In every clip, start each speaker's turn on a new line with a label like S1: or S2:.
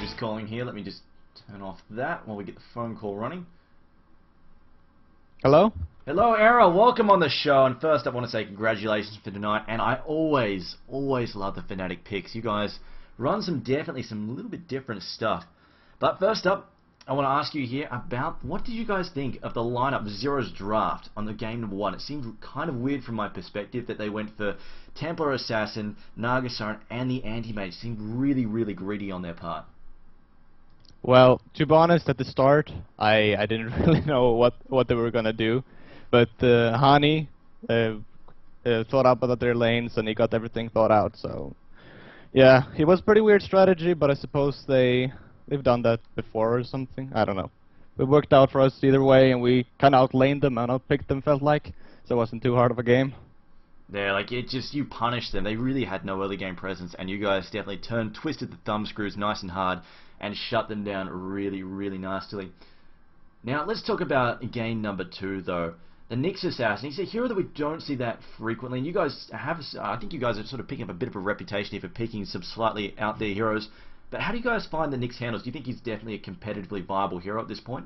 S1: Who's calling here? Let me just turn off that while we get the phone call running.
S2: Hello?
S1: Hello, Era. Welcome on the show. And first, I want to say congratulations for tonight. And I always love the Fnatic picks. You guys run some little bit different stuff. But first up, I want to ask you here about what did you guys think of the lineup, Zero's draft on the game number 1? It seemed kind of weird from my perspective that they went for Templar Assassin, Naga Siren, and the Anti-Mage. Seemed really greedy on their part.
S2: Well, to be honest, at the start, I didn't really know what they were gonna do, but Hani thought up about their lanes and he got everything thought out. So yeah, it was pretty weird strategy, but I suppose they've done that before or something. I don't know. It worked out for us either way, and we kind of outlaned them and outpicked them. Felt like, so it wasn't too hard of a game.
S1: Yeah, like you punished them. They really had no early game presence, and you guys definitely twisted the thumb screws nice and hard and shut them down really nastily. Now let's talk about game number 2 though. The Nyx Assassin. He's a hero that we don't see that frequently, and you guys have, I think you guys are sort of picking up a bit of a reputation here for picking some slightly out there heroes. But how do you guys find the Nyx handles? Do you think he's definitely a competitively viable hero at this point?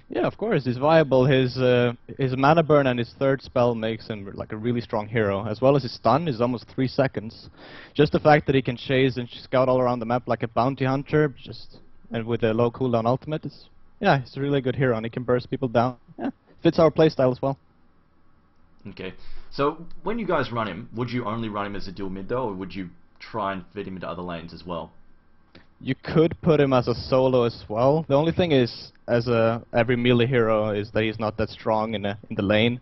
S2: Yeah, of course, he's viable. His mana burn and his third spell makes him like a really strong hero, as well as his stun is almost 3 seconds. Just the fact that he can chase and scout all around the map like a bounty hunter, and with a low cooldown ultimate, yeah, he's a really good hero and he can burst people down. Yeah, fits our playstyle as well.
S1: Okay, so when you guys run him, would you only run him as a dual mid though, or would you try and fit him into other lanes as well?
S2: You could put him as a solo as well. The only thing is, as every melee hero, is that he's not that strong in the lane.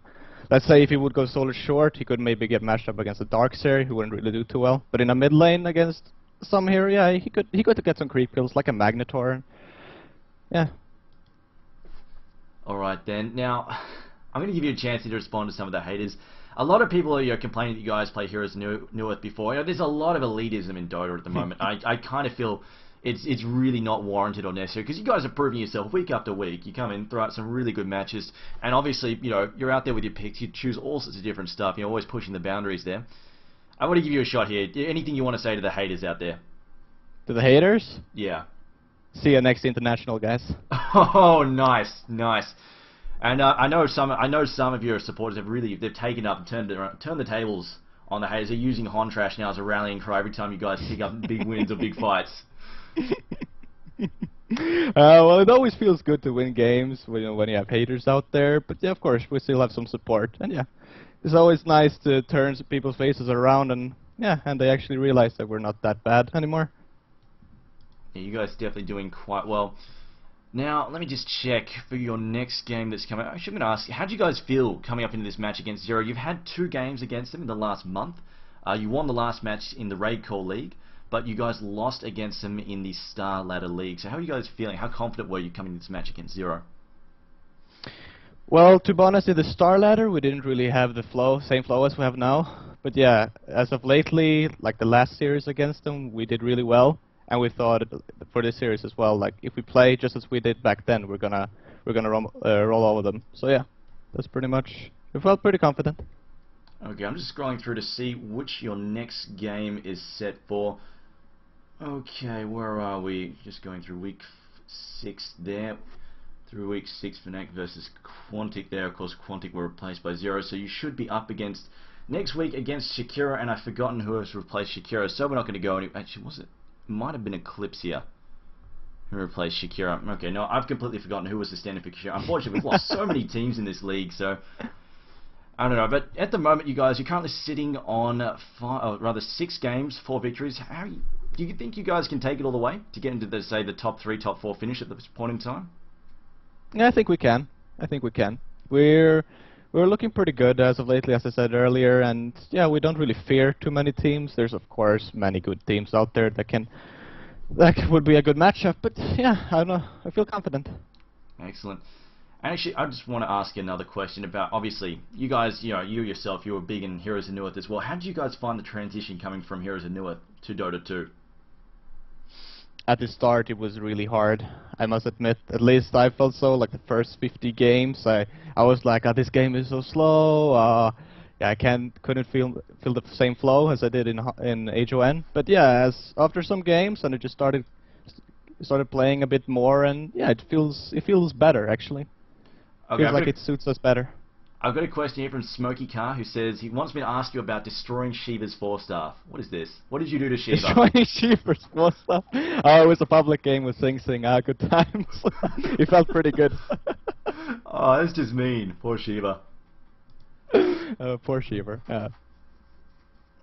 S2: Let's say if he would go solo short, he could maybe get matched up against a Darkseer, who wouldn't really do too well. But in a mid lane against some hero, yeah, he could get some creep kills like a Magnetor. Yeah.
S1: All right then. Now, I'm going to give you a chance to respond to some of the haters. A lot of people are complaining that you guys play heroes new Earth before. You know, there's a lot of elitism in Dota at the moment. I kind of feel it's really not warranted or necessary, because you guys are proving yourself week after week. You come in, throw out some really good matches, and obviously, you know, you're out there with your picks. You choose all sorts of different stuff. You're always pushing the boundaries there. I want to give you a shot here. Anything you want to say to the haters out there?
S2: To the haters?
S1: Yeah.
S2: See you next international, guys.
S1: Oh, nice. And I know some of your supporters they've taken up and turned the tables on the haters. They're using Hontrash now as a rallying cry every time you guys pick up big wins or big fights.
S2: Well, it always feels good to win games when you have haters out there. But yeah, of course, we still have some support, and yeah, it's always nice to turn people's faces around, and yeah, and they actually realize that we're not that bad anymore.
S1: Yeah, you guys are definitely doing quite well. Now, let me just check for your next game that's coming. Actually, I'm going to ask you, how do you guys feel coming up into this match against Zero? You've had 2 games against them in the last month. You won the last match in the Raid Call League, but you guys lost against them in the Star Ladder League. So how are you guys feeling? How confident were you coming into this match against Zero?
S2: Well, to be honest, in the Star Ladder, we didn't really have the same flow as we have now. But yeah, as of lately, like the last series against them, we did really well. And we thought for this series as well, like if we play just as we did back then, we're gonna roll over them. So yeah, that's pretty much. We felt pretty confident.
S1: Okay, I'm just scrolling through to see which your next game is set for. Okay, where are we? Just going through week 6 there. Through week 6, Fnatic versus Quantic there. Of course, Quantic were replaced by Zero, so you should be up against next week against Shakira, and I've forgotten who has replaced Shakira, so we're not going to go any. Actually, was it? Might have been Eclipse here who replaced Shakira. Okay, no, I've completely forgotten who was the stand-in for Shakira. Unfortunately, we've lost so many teams in this league, so I don't know. But at the moment, you guys, you're currently sitting on 6 games, 4 victories. Do you think you guys can take it all the way to get into the top 3, top 4 finish at this point in time?
S2: Yeah, I think we can. We're looking pretty good as of lately, as I said earlier, and yeah, we don't really fear too many teams. There's of course many good teams out there that would be a good matchup, but yeah, I don't know. I feel confident.
S1: Excellent. And actually, I just want to ask you another question about, obviously, you guys, you yourself, you were big in Heroes of Newerth as well. How did you guys find the transition coming from Heroes of Newerth to Dota 2?
S2: At the start, it was really hard. I must admit, at least I felt so. Like the first 50 games, I was like, oh, this game is so slow. Yeah, I couldn't feel the same flow as I did in HON. But yeah, after some games, and it just started started playing a bit more, and yeah, it feels better actually.
S1: Okay,
S2: Feels like it suits us better.
S1: I've got a question here from Smoky Car who says he wants me to ask you about destroying Shiva's 4-star. What is this? What did you do to Shiva?
S2: Destroying Sheepers more stuff. Oh, it was a public game with Sing Sing. Ah, good times. It felt pretty good.
S1: Oh, that's just mean. Poor Shiva.
S2: Poor Sheeper. Yeah.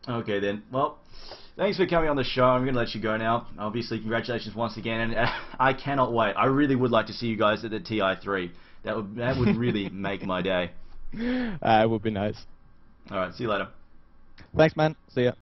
S1: Okay then. Well, thanks for coming on the show. I'm going to let you go now. Obviously, congratulations once again, and I cannot wait. I really would like to see you guys at the TI3. That would really make my day.
S2: It would be nice.
S1: All right, see you later.
S2: Thanks, man. See ya.